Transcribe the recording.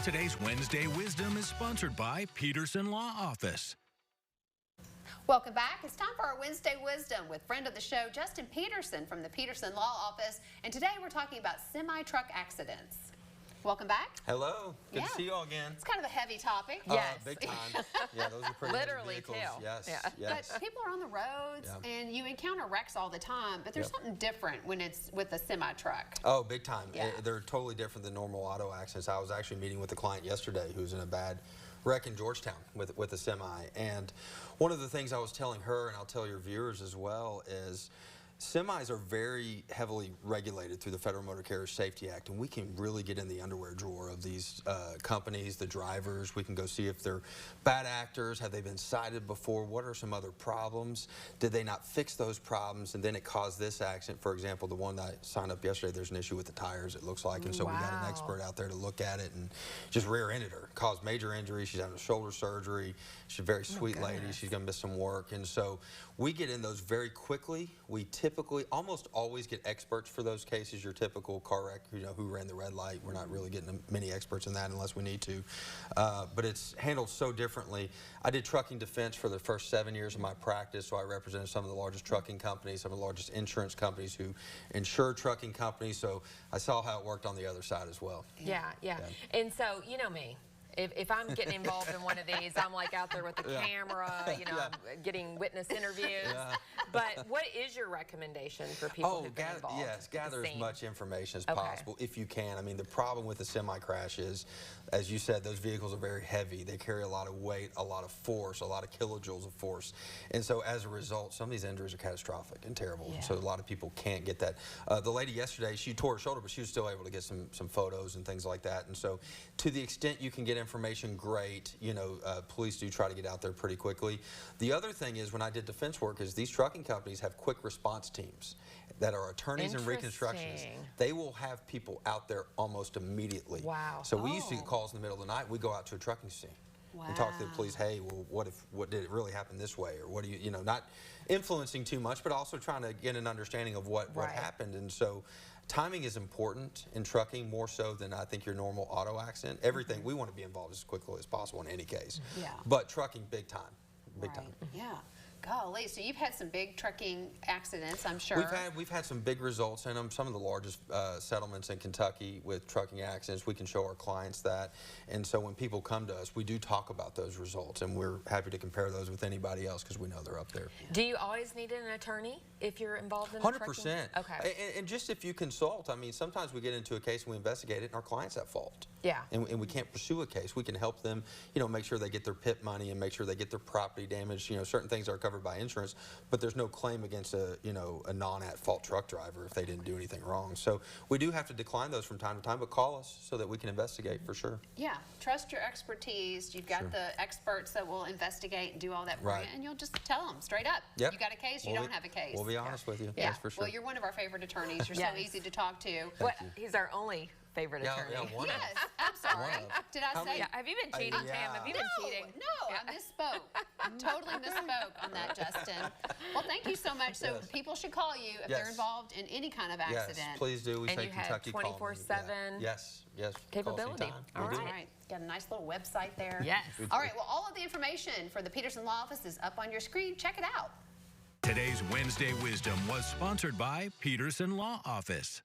Today's Wednesday Wisdom is sponsored by Peterson Law Office. Welcome back. It's time for our Wednesday Wisdom with friend of the show, Justin Peterson from the Peterson Law Office. And today we're talking about semi-truck accidents. Welcome back. Hello. Good to see you all again. It's kind of a heavy topic. Yes. Big time. Yeah, those are pretty literally vehicles. too. Yes. Yeah. Yes. But people are on the roads and you encounter wrecks all the time, but there's something different when it's with a semi-truck. Oh, big time. Yeah. They're totally different than normal auto accidents. I was actually meeting with a client yesterday who's in a bad wreck in Georgetown with a semi. And one of the things I was telling her, and I'll tell your viewers as well, is semis are very heavily regulated through the Federal Motor Carrier Safety Act, and we can really get in the underwear drawer of these companies, the drivers. We can go see if they're bad actors. Have they been cited before? What are some other problems? Did they not fix those problems? And then it caused this accident. For example, the one that I signed up yesterday, there's an issue with the tires, it looks like, and so we got an expert out there to look at it and just rear-ended her. Caused major injury. She's having a shoulder surgery. She's a very sweet lady. She's going to miss some work. And so we get in those very quickly. We typically almost always get experts for those cases. Your typical car wreck, you know, who ran the red light. We're not really getting many experts in that unless we need to. But it's handled so differently. I did trucking defense for the first 7 years of my practice, so I represented some of the largest trucking companies, some of the largest insurance companies who insure trucking companies, so I saw how it worked on the other side as well. Yeah. And so, you know me. If I'm getting involved in one of these, I'm like out there with the camera, you know, getting witness interviews. But what is your recommendation for people who've been involved? Yes, gather as much information as possible if you can. I mean, the problem with the semi-crash is, as you said, those vehicles are very heavy. They carry a lot of weight, a lot of force, a lot of kilojoules of force. And so as a result, some of these injuries are catastrophic and terrible. So a lot of people can't get that. The lady yesterday, she tore her shoulder, but she was still able to get some photos and things like that. And so to the extent you can get information, great. You know, police do try to get out there pretty quickly. The other thing is, when I did defense work, is these trucking companies have quick response teams that are attorneys and reconstructionists. They will have people out there almost immediately. So we used to get calls in the middle of the night. We go out to a trucking scene and talk to the police. Hey, well, what did it really happen this way, or what do you know, not influencing too much, but also trying to get an understanding of what happened. And so timing is important in trucking, more so than I think your normal auto accident. Everything, we want to be involved as quickly as possible in any case. But trucking, big time. Big time. Golly, so you've had some big trucking accidents, I'm sure. We've had some big results in them. Some of the largest settlements in Kentucky with trucking accidents. We can show our clients that. And so when people come to us, we do talk about those results, and we're happy to compare those with anybody else because we know they're up there. Do you always need an attorney if you're involved in 100%. Okay. And just if you consult, I mean, sometimes we get into a case and we investigate it and our client's at fault. And we can't pursue a case. We can help them, you know, make sure they get their PIP money and make sure they get their property damage. You know, certain things are covered by insurance, but there's no claim against a non-at-fault truck driver if they didn't do anything wrong. So we do have to decline those from time to time, but call us so that we can investigate for sure. Yeah, trust your expertise. You've got the experts that will investigate and do all that for you, and you'll just tell them straight up. You got a case, you don't have a case. We'll be honest with you. Yes, for sure. Well, you're one of our favorite attorneys. You're so easy to talk to. He's our only favorite attorney. I'm sorry. Did I say? Have you been cheating, Tam? Have you been cheating? No, I misspoke. Totally misspoke on that, Justin. Well, thank you so much. So people should call you if they're involved in any kind of accident. Yes, please do. We say Kentucky call me. And you have 24/7 yes capability. All right. Got a nice little website there. Yes. All right. Well, all of the information for the Peterson Law Office is up on your screen. Check it out. Today's Wednesday Wisdom was sponsored by Peterson Law Office.